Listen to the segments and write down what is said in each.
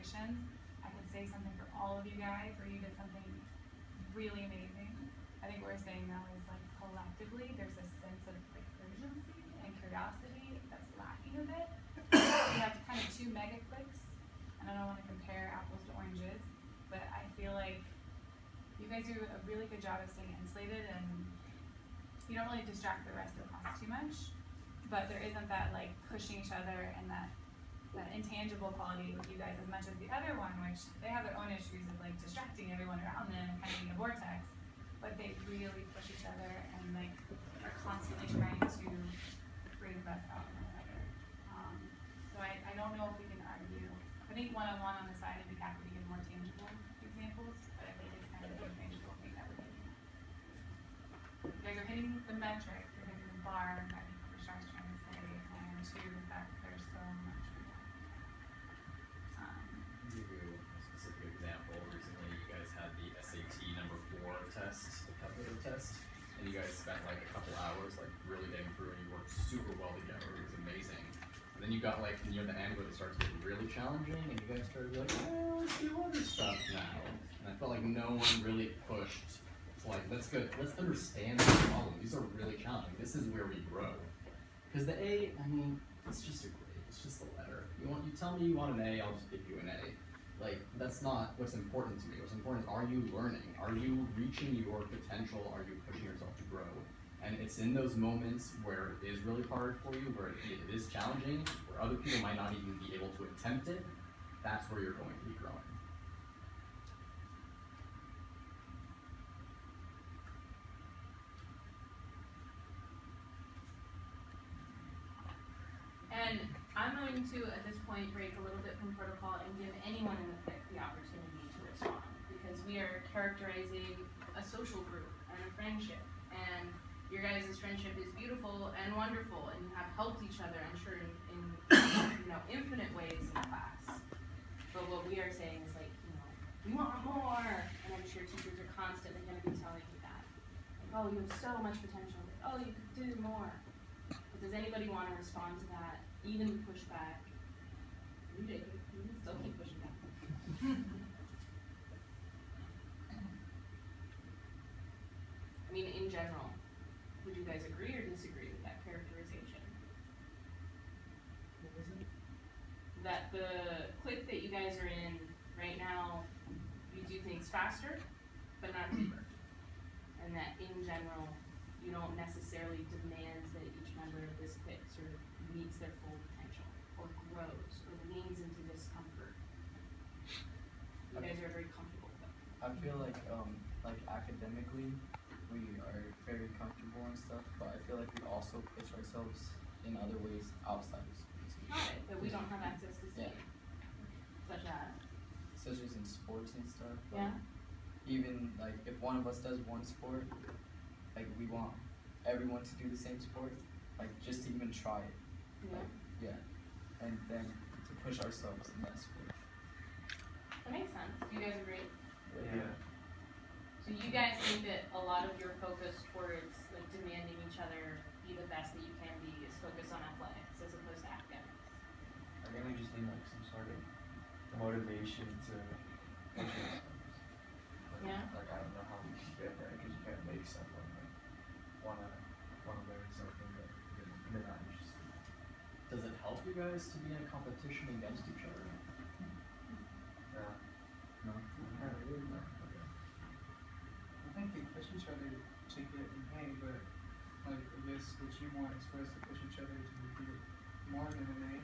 celebrations. I could say something for all of you guys, or you did something really amazing. I think what we're saying now is like collectively there's a sense of like urgency and curiosity that's lacking a bit. We have kind of two mega clicks, and I don't want to compare apples to oranges, but I feel like you guys do a really good job of staying insulated, and you don't really distract the rest of the class too much, but there isn't that like pushing each other and that intangible quality with you guys as much as the other one, which they have their own issues of like distracting everyone around them and kind of being a vortex, but they really push each other and like are constantly trying to bring the best out of one another. So I don't know if we can argue. I think one-on-one on the side would be happy to give more tangible examples, but I think it's kind of the intangible thing that we're getting at. You guys are hitting the metric, you're hitting the bar, I think what Rashad's trying to say, and two, is that there's so much more. Give you a specific example. Recently, you guys had the SAT number 4 test, the calculator test, and you guys spent like a couple hours like really getting through, and you worked super well together. It was amazing. And then you got like near the end where it started to get really challenging, and you guys started like, oh, let's do other stuff now. And I felt like no one really pushed to like, let's understand the problem. These are really challenging. This is where we grow. Because the A, I mean, it's just a grade. It's just a letter. You tell me you want an A, I'll just give you an A. Like, that's not what's important to me. What's important is, are you learning? Are you reaching your potential? Are you pushing yourself to grow? And it's in those moments where it is really hard for you, where it is challenging, where other people might not even be able to attempt it, that's where you're going to be growing. And I'm going to, at this point, break a little bit from protocol and give anyone in the pick the opportunity to respond, because we are characterizing a social group and a friendship, and your guys' friendship is beautiful and wonderful, and you have helped each other, I'm sure, in infinite ways in class. But what we are saying is like, we want more, and I'm sure teachers are constantly going to be telling you that. Like, oh, you have so much potential. Like, oh, you could do more. But does anybody want to respond to that? Even push back? You did. You can still keep pushing back. I mean, in general, would you guys agree or disagree with that characterization? What was it? That the clique that you guys are in right now, you do things faster, but not deeper. And that in general, you don't necessarily demand that each member of this clique sort of meets their full potential, or grows, or leans into discomfort. You guys are very comfortable with that. I feel like academically, we are very comfortable and stuff, but I feel like we also push ourselves in other ways outside of school too. Got it, that we don't have access to see. Yeah. Such as? Such as in sports and stuff. Yeah. Even like if one of us does one sport, like we want everyone to do the same sport, like just to even try it. Yeah. Like, yeah. And then to push ourselves in that sport. That makes sense. Do you guys agree? Yeah. So you guys think that a lot of your focus towards like demanding each other be the best that you can be is focused on athletics as opposed to academics? I think we just need like some sort of motivation to push ourselves. Yeah. Like I don't know how we can get there, because you can't make someone like wanna learn something that they're not interested in. Does it help you guys to be in a competition against each other? Yeah. No. Not really, no. Okay. I think they push each other to get an A, but like I guess what you want is for us to push each other to get more than an A.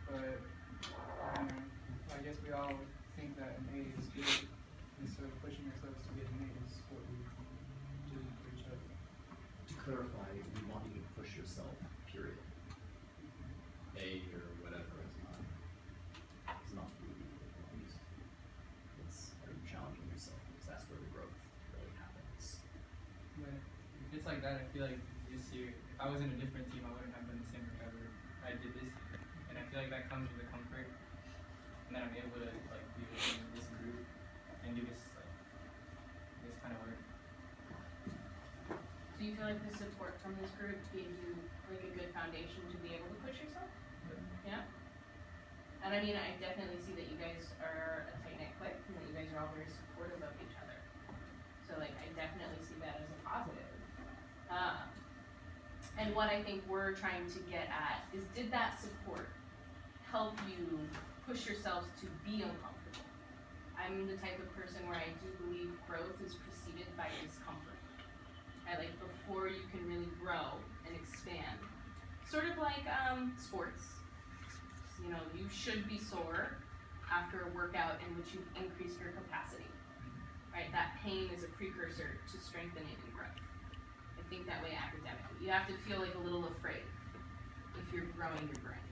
But I don't know. I guess we all think that an A is good, and so pushing ourselves to get an A is what we do for each other. To clarify, we want you to push yourself, period. A or whatever is not who you want. It's are you challenging yourself, because that's where the growth really happens. But if it's like that, I feel like this year, if I was in a different team, I wouldn't have done the same whatever I did this year. And I feel like that comes with the comfort, and that I'm able to like be within this group and do this kind of work. Do you feel like the support from this group gave you like a good foundation to be able to push yourself? Yeah. And I mean, I definitely see that you guys are a tight-knit clique and that you guys are all very supportive of each other. So like, I definitely see that as a positive. And what I think we're trying to get at is, did that support help you push yourselves to be uncomfortable? I'm the type of person where I do believe growth is preceded by discomfort. Right? Like before you can really grow and expand. Sort of like sports. You know, you should be sore after a workout in which you've increased your capacity. Right? That pain is a precursor to strengthening and growth. I think that way academically. You have to feel like a little afraid if you're growing your brain.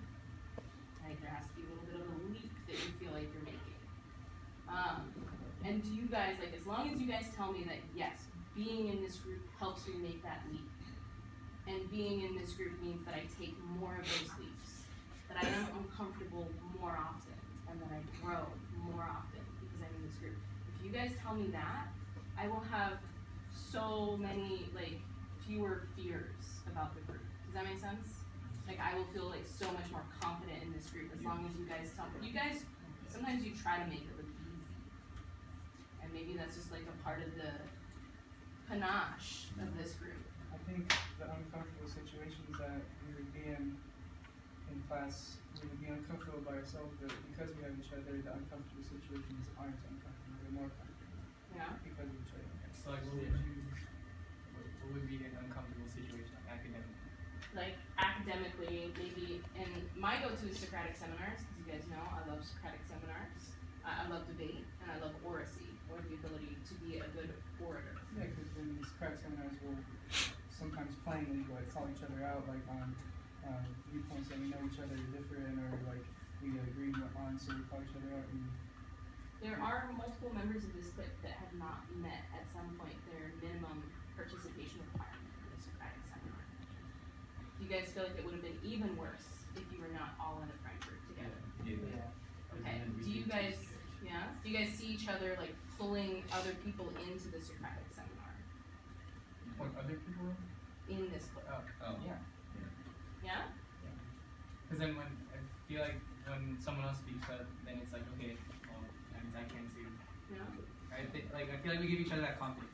Right? There has to be a little bit of a leap that you feel like you're making. And do you guys, like, as long as you guys tell me that yes, being in this group helps me make that leap, and being in this group means that I take more of those leaps, that I am uncomfortable more often, and that I grow more often because I'm in this group. If you guys tell me that, I will have so many, like, fewer fears about the group. Does that make sense? Like, I will feel like so much more confident in this group as long as you guys tell me. You guys, sometimes you try to make it look easy. And maybe that's just like a part of the panache of this group. I think the uncomfortable situations that we would be in class, we would be uncomfortable by ourselves, but because we have each other, the uncomfortable situations aren't uncomfortable, they're more comfortable Yeah? because of each other. So like, what would be an uncomfortable situation, like academic? Like academically, maybe, and my go-to is Socratic seminars, because you guys know I love Socratic seminars. I love debate, and I love oracy, or the ability to be a good orator. Yeah, because in these crack seminars, we'll sometimes plainly like call each other out, like on viewpoints that we know each other are different, or like we agree on, so we call each other out. And There are multiple members of this clique that have not met at some point their minimum participation requirement for the Socratic seminar. You guys feel like it would have been even worse if you were not all in a friend group together? Okay, do you guys, do you guys see each other like pulling other people into the Socratic seminar What, other people? in this clique? Oh. Yeah. Yeah? Because then when, I feel like when someone else speaks up, then it's like, okay, well, that means I can too. Yeah? I feel like we give each other that confidence.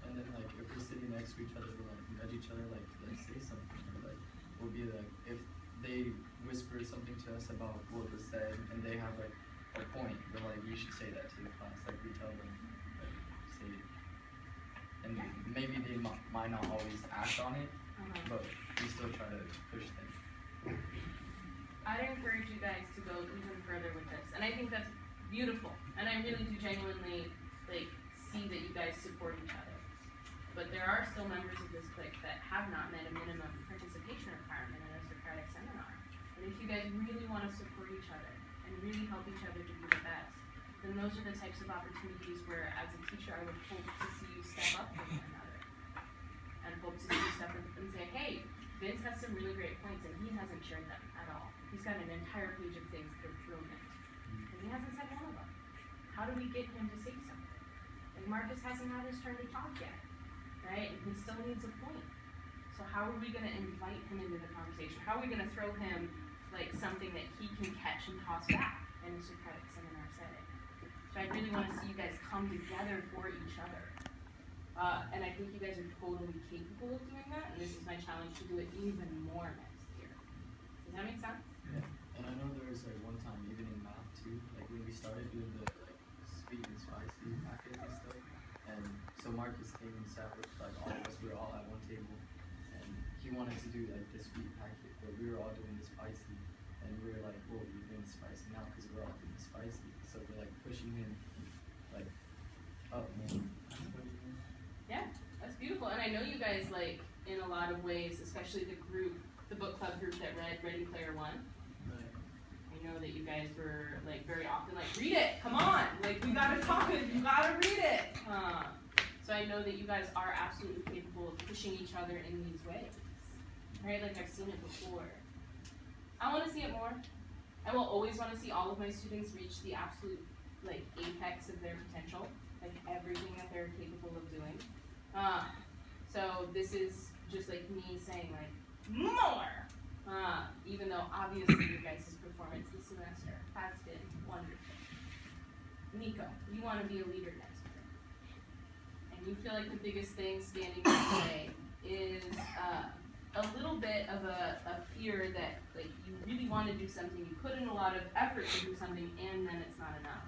And then like if we're sitting next to each other, we'll like nudge each other, like say something, or like we'll be like, if they whisper something to us about what was said and they have like a point, we're like, you should say that to the class, like we tell them, like say it. And maybe they might not always act on it, but we still try to push them. I'd encourage you guys to go even further with this, and I think that's beautiful, and I really do genuinely like see that you guys support each other. But there are still members of this clique that have not met a minimum participation requirement in a Socratic seminar. And if you guys really want to support each other and really help each other to be the best, then those are the types of opportunities where, as a teacher, I would hope to see you step up for one another, and hope to see you step up and say, hey, Vince has some really great points and he hasn't shared them at all. He's got an entire page of things that are brilliant, and he hasn't said one of them. How do we get him to say something? And Marcus hasn't had his turn to talk yet, right? And he still needs a point. So how are we going to invite him into the conversation? How are we going to throw him like something that he can catch and toss back in a Socratic seminar setting? So I really want to see you guys come together for each other. And I think you guys are totally capable of doing that, and this is my challenge to do it even more next year. Does that make sense? Yeah. And I know there was like one time, even in math too, like when we started doing the like sweet and spicy packet and stuff, and so Marcus came and sat with like all of us, we were all at one table, and he wanted to do like the sweet packet, but we were all doing the spicy, and we were like, well, you're doing the spicy now because we're all doing the spicy, so we're like pushing him like up more. Yeah, that's beautiful. And I know you guys, like, in a lot of ways, especially the book club group that read Ready Player One. I know that you guys were, like, very often like, read it, come on, like, we gotta talk it, you gotta read it. So I know that you guys are absolutely capable of pushing each other in these ways, right? Like, I've seen it before. I wanna see it more. I will always wanna see all of my students reach the absolute, like, apex of their potential, like, everything that they're capable of doing. So this is just like me saying like, more! Even though obviously your guys' performance this semester has been wonderful. Nico, you want to be a leader next year, and you feel like the biggest thing standing in the way is a little bit of a fear that like you really want to do something, you put in a lot of effort to do something, and then it's not enough.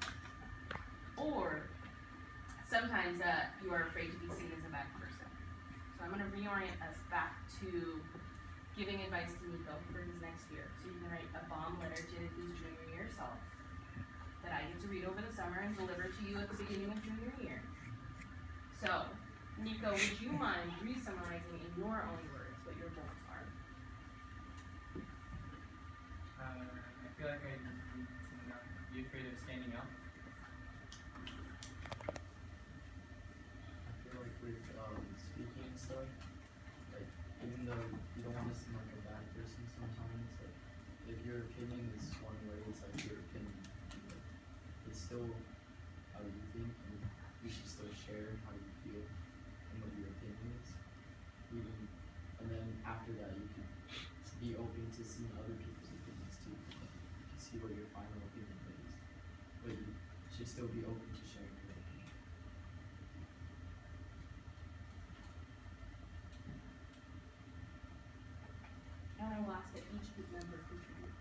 Or sometimes you are afraid to be seen as a bad person. So I'm going to reorient us back to giving advice to Nico for his next year. So you can write a bomb letter to his junior year self that I get to read over the summer and deliver to you at the beginning of junior year. So, Nico, would you mind re-summarizing in your own words what your goals are? I feel like I need to not be afraid of standing up. I feel like with speaking and stuff, like even though you don't want to seem like a bad person sometimes, like if your opinion is one way, it's like your opinion. Like, it's still how you think, and you should still share how you feel and what your opinion is. Even, and then after that, you can be open to seeing other people's opinions too. You can see what your final opinion is, but you should still be open to sharing your opinion. And I will ask that each group member contribute.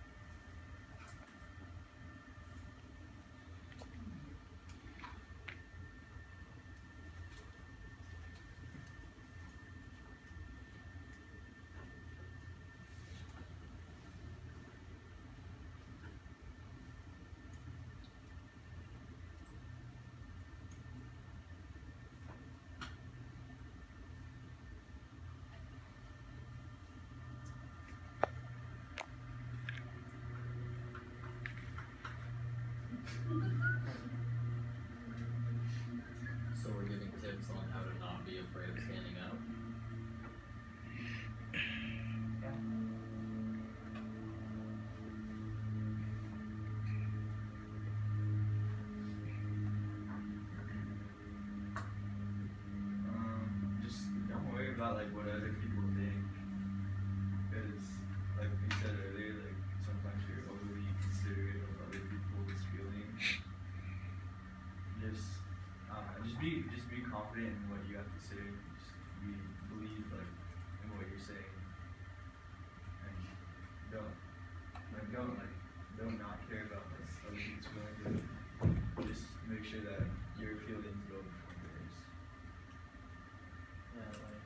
So we're giving tips on how to not be afraid of standing out. Just don't worry about like what other people think, because like we said earlier, like sometimes you're overly considerate of other people's feelings. Just be confident in what you have to say. Believe like in what you're saying, and don't not care about what other people's feelings. Just make sure that your feelings go before theirs. Yeah, like,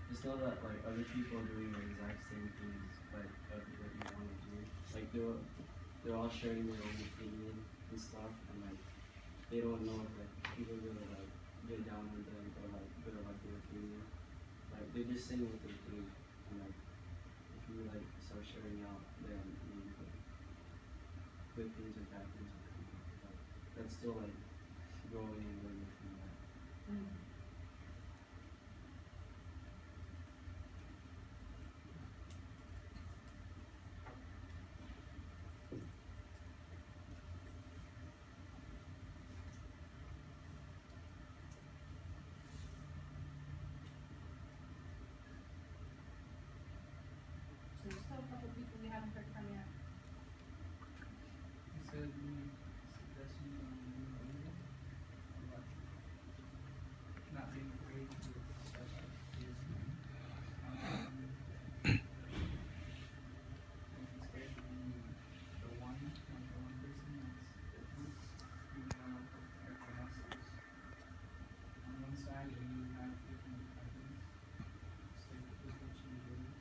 just know that, like, other people are doing the exact same things, like, what you want to do. Like, they're all sharing their own opinion and stuff, and, like, they don't know if, like, people are gonna, like, get down on them or, like, gonna like their opinion. Like, they're just saying what they think, and, like, if you, like, start sharing out their opinions, like, good things or bad things with people, like, that's still, like, growing and learning from that. So there's still a couple people we haven't heard from yet. You said any suggestions on being a leader? Or what? Not being afraid to step up is being scared to be the one, like the one person that's different, even though everyone else is on one side and you have different ideas. Stick with what you believe.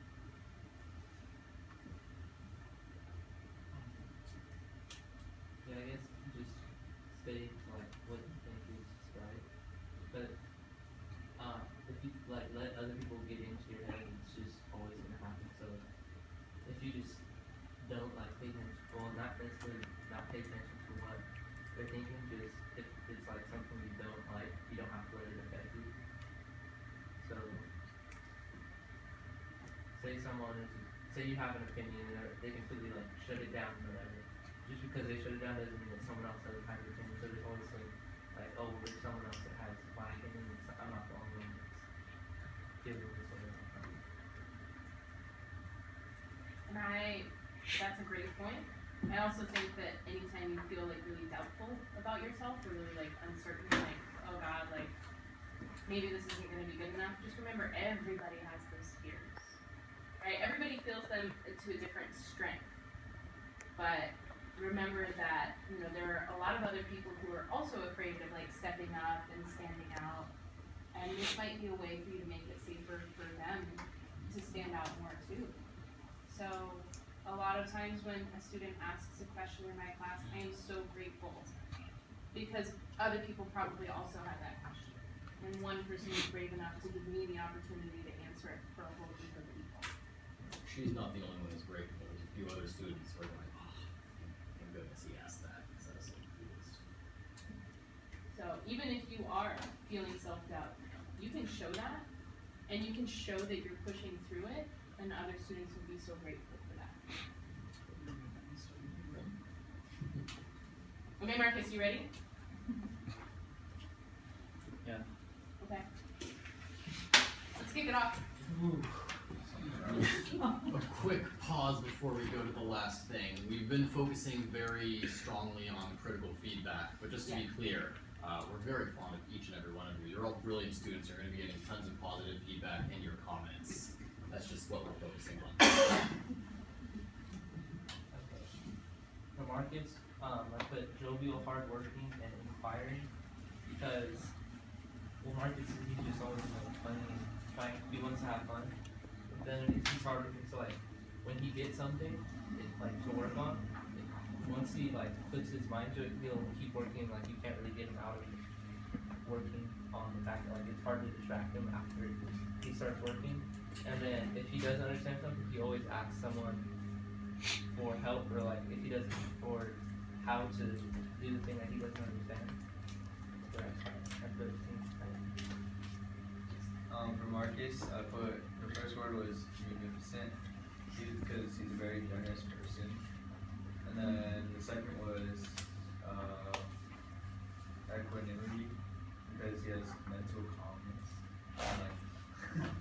Yeah, I guess just stay to like what you think is right. But if you like let other people get into your head, it's just always gonna happen. So if you just don't like pay attention, well, not necessarily not pay attention to what they're thinking, just if it's like something you don't like, you don't have to let it affect you. So say you have an opinion and they completely like shut it down or whatever. Just because they shut it down doesn't mean that someone else doesn't have an opinion. So there's always like, oh, well, there's someone else that has my opinion. I'm not the only one that's feeling this way. And that's a great point. I also think that anytime you feel like really doubtful about yourself or really like uncertain, like, oh God, like maybe this isn't gonna be good enough, just remember everybody has those fears. Right? Everybody feels them to a different strength. But remember that, you know, there are a lot of other people who are also afraid of like stepping up and standing out. And this might be a way for you to make it safer for them to stand out more too. So a lot of times when a student asks a question in my class, I am so grateful because other people probably also have that question. And one person is brave enough to give me the opportunity to answer it for a whole group of people. She's not the only one who's grateful. There's a few other students who are like, oh, thank goodness he asked that, because I was so confused. So even if you are feeling self-doubt, you can show that, and you can show that you're pushing through it, and other students will be so grateful for that. Okay, Marcus, you ready? Yeah. Okay. Let's kick it off. A quick pause before we go to the last thing. We've been focusing very strongly on critical feedback, but just to be clear, we're very fond of each and every one of you. You're all brilliant students. You're going to be getting tons of positive feedback in your comments. That's just what we're focusing on. For Marcus, I put jovial, hardworking, and inquiring because, well, Marcus he's just always like funny and he wants to have fun. But then he's hardworking, so like when he gets something like to work on, once he like puts his mind to it, he'll keep working. Like you can't really get him out of working on the fact that like it's hard to distract him after he starts working. And then if he doesn't understand something, he always asks someone for help or like if he doesn't or how to do the thing that he doesn't understand. So I put For Marcus, I put the first word was munificent, because he's a very generous person. And then the second was equanimity, because he has mental calmness.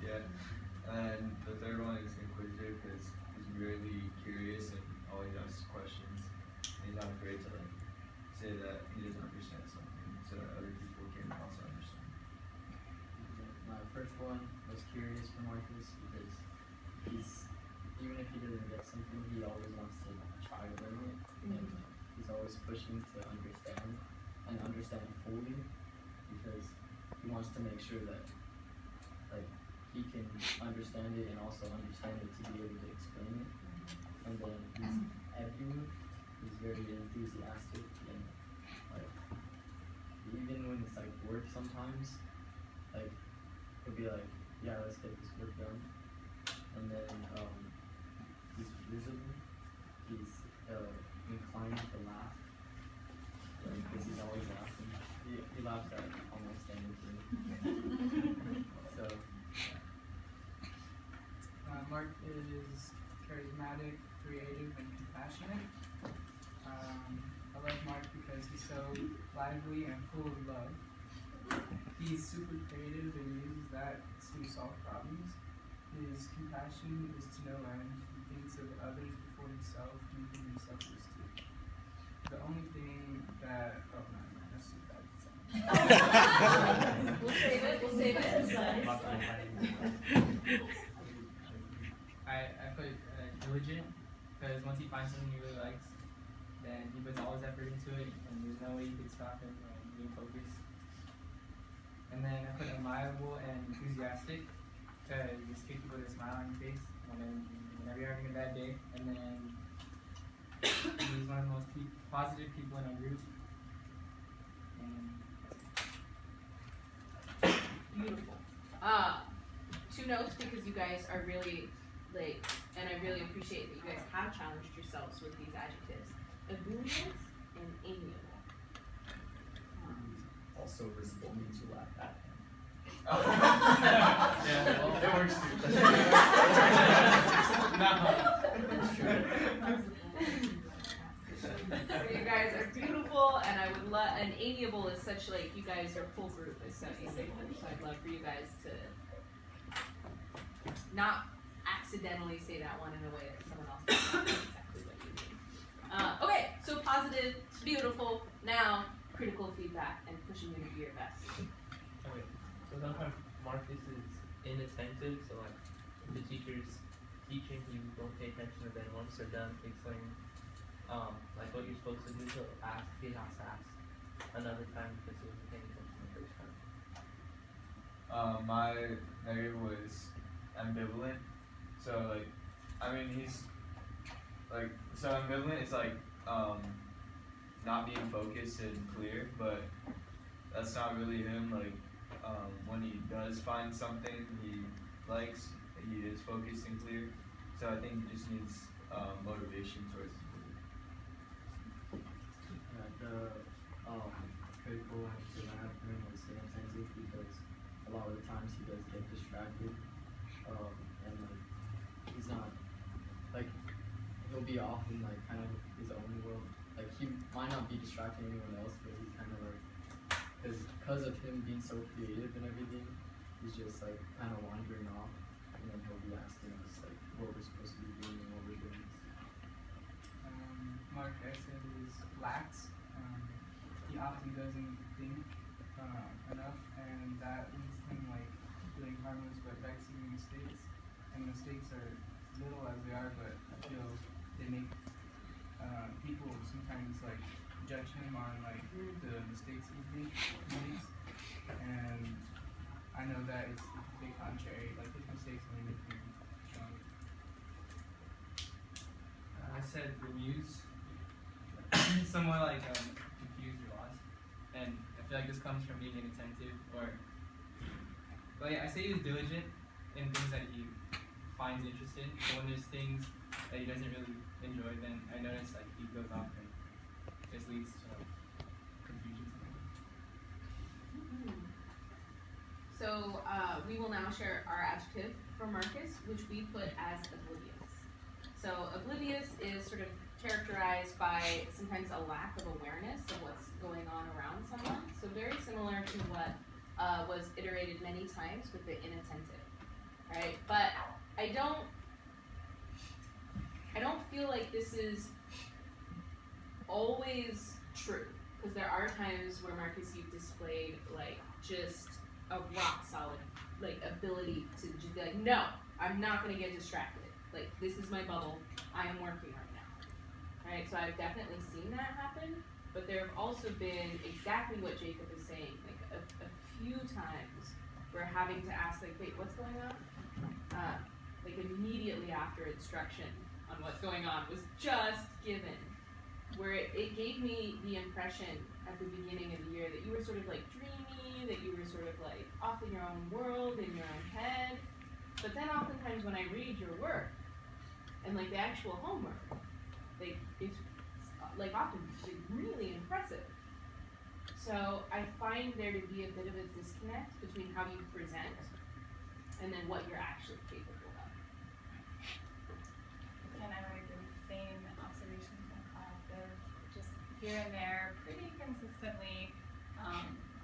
Yeah. And the third one is inquisitive, because he's really curious and always asks questions. He's not afraid to like say that he doesn't understand something, so that other people can also understand. My first one was curious for Marcus because even if he doesn't get something, he always wants to try to learn it. And he's always pushing to understand and understand fully because he wants to make sure that like he can understand it and also understand it to be able to explain it. And then he's everywhere. He's very enthusiastic and like even when it's like work sometimes, like he'll be like, yeah, let's get this work done. And then he's visible. He's inclined to laugh. Because he's always laughing. He laughs at almost anything. So Mark is charismatic, creative, and compassionate. I love Mark because he's so lively and full of love. He's super creative and uses that to solve problems. His compassion is to no end. He thinks of others before himself, making himself used to. The only thing that that's too bad. We'll save it. I put diligent because once he finds something he really likes, then he puts all his effort into it, and there's no way you could stop him from being focused. And then I put admirable and enthusiastic because you just kick people with a smile on your face whenever you're having a bad day. And then he's one of the most positive people in our group. And Beautiful. Two notes because you guys are really like, and I really appreciate that you guys have challenged yourselves with these adjectives. Ebullient and amiable. Also, visible means you laugh at him. yeah, well, it works too. So you guys are beautiful, and I would love, and amiable is such like, you guys are full group is so amiable, so I'd love for you guys to not accidentally say that one in a way that someone else knows exactly what you mean. Okay, so positive, beautiful. Now, critical feedback and pushing you to be your best. Okay. So sometimes Marcus is inattentive, so like if the teacher's teaching, you don't pay attention to them once they're done explaining like what you're supposed to do, so he has to ask another time because he wasn't paying attention the first time. My negative was ambivalent. So like, I mean he's like, so ambivalent is like not being focused and clear, but that's not really him. Like when he does find something he likes, he is focused and clear. So I think he just needs motivation towards his work. The critical emphasis I have for him was inattentive because a lot of the times he does get distracted, and like he's not like he'll be off in like kind of his own world. Like he might not be distracting anyone else, but he's kind of like because of him being so creative and everything, he's just like kind of wandering off, and then he'll be asking us like what we're supposed to be doing and what we're doing. Mark, I said, is lax. He often doesn't think enough, and that leads him like doing harmless but vexing mistakes. And mistakes are little as they are, but I feel they make people sometimes like judge him on like the mistakes he makes. And I know that it's the contrary. Like his mistakes only make him stronger. I said the muse. Somewhat like confused or lost, and I feel like this comes from being inattentive, or well, yeah, I say he's diligent in things that he finds interesting. So when there's things that he doesn't really enjoy, then I notice like he goes off and just leads to confusion. So we will now share our adjective for Marcus, which we put as oblivious. So oblivious is sort of characterized by sometimes a lack of awareness of what's going on around someone. So very similar to what was iterated many times with the inattentive, right? But I don't feel like this is always true, because there are times where Marcus, you've displayed like just a rock solid like ability to just be like, no, I'm not gonna get distracted. Like this is my bubble. I am working right now. Right? So I've definitely seen that happen, but there have also been exactly what Jacob is saying, like a few times we're having to ask like, wait, what's going on? Like immediately after instruction on what's going on was just given, where it gave me the impression at the beginning of the year that you were sort of like dreamy, that you were sort of like off in your own world, in your own head. But then oftentimes when I read your work and like the actual homework, like it's like often like, really impressive. So I find there to be a bit of a disconnect between how you present and then what you're actually capable of. And I would agree with the same observations from class. They're just here and there pretty consistently,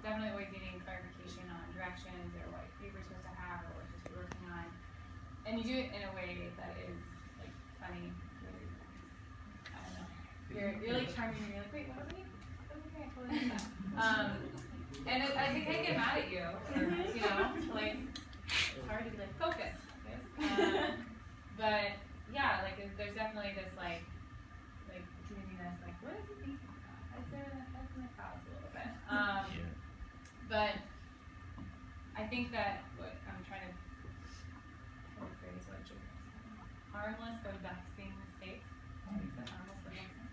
definitely always needing clarification on directions or what you're supposed to have or what you're supposed to be working on. And you do it in a way that is like funny. Really, I don't know. You're like charming and you're like, wait, what was it? Okay, I totally missed that. And I think I get mad at you, or, you know, like it's hard to be like focus. But yeah, like there's definitely this like dreaminess, like what is he thinking about? I'd say that's in the clouds a little bit. But I think that what I'm trying to phrase what Jacob said, harmless but vexing mistakes. He said harmless but vexing.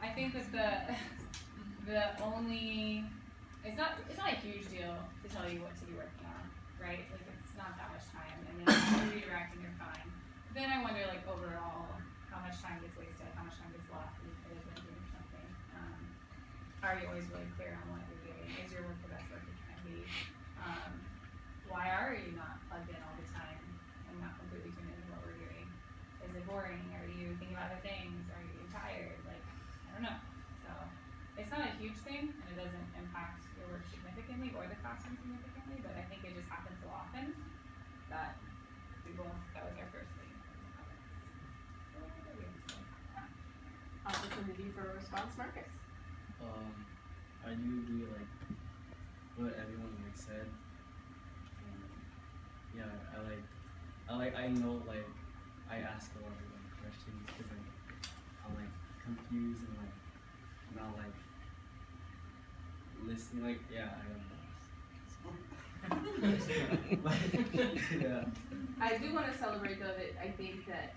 I think that the only it's not a huge deal to tell you what to be working on, right? Like it's not that much time, and then you redirect and you're fine. Then I wonder, like overall, how much time gets wasted, how much time gets lost that you could have been doing something. Are you always really clear on what you're doing? Is your work the best work it can be? Why are you not plugged in all the time and not completely tuned into what we're doing? Is it boring? Are you thinking about other things? Are you tired? Like, I don't know. So it's not a huge thing, and it doesn't impact your work significantly or the classroom significantly, but I think it just happens so often that that was our first thing. response, Marcus? I do agree like what everyone like said. Yeah, I know like I ask a lot of like questions because like I'm like confused and like not like listening. Like yeah, I am lost. Yeah. I do want to celebrate though that I think that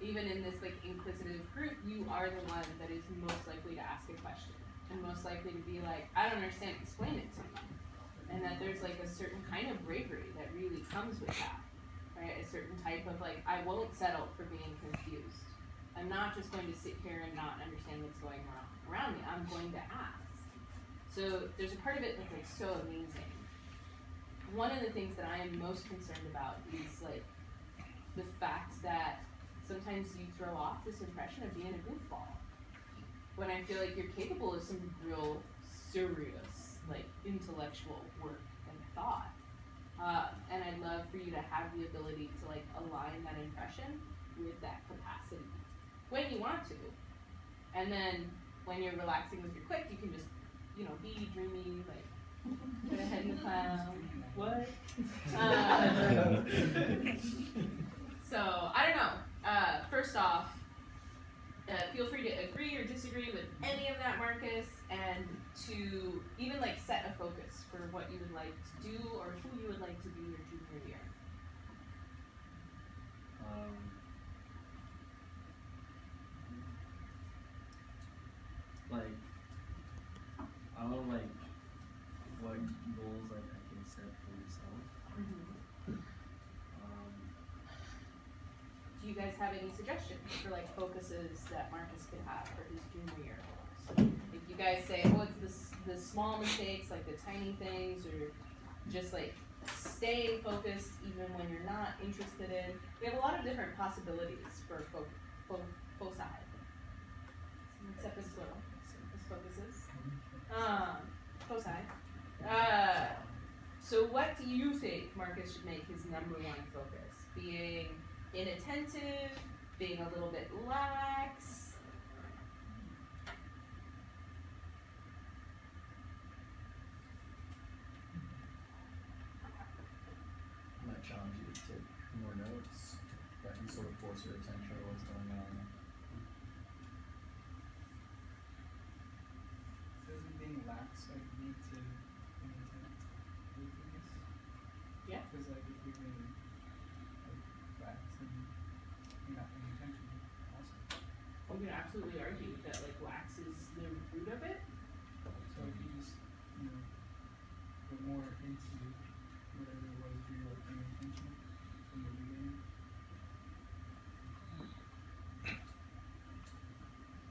even in this like inquisitive group, you are the one that is most likely to ask a question and most likely to be like, I don't understand, explain it to me. And that there's like a certain kind of bravery that really comes with that, right? A certain type of like, I won't settle for being confused. I'm not just going to sit here and not understand what's going on around me. I'm going to ask. So there's a part of it that's like so amazing. One of the things that I am most concerned about is like the fact that sometimes you throw off this impression of being a goofball when I feel like you're capable of some real serious like intellectual work and thought. And I'd love for you to have the ability to like align that impression with that capacity when you want to. And then when you're relaxing with your quick, you can just, you know, be dreamy, like put a head in the cloud. What? So I don't know. First off, feel free to agree or disagree with any of that, Marcus, and to even like set a focus for what you would like to do or who you would like to be your junior year. Like I don't know like what goals like I can set for myself. Do you guys have any suggestions for like focuses that Marcus could have for his junior year goals? If you guys say, oh, it's the small mistakes, like the tiny things, or just like staying focused even when you're not interested in. We have a lot of different possibilities for foci, except as plural, as focuses. Foci. So what do you think Marcus should make his number one focus? Being inattentive, being a little bit lax. I might challenge you to take more notes that can sort of force your attention to what's going on. Doesn't being lax like lead to inattentive weakness? Yeah. Because like if you're being like lax and you're not paying attention, also. We can absolutely argue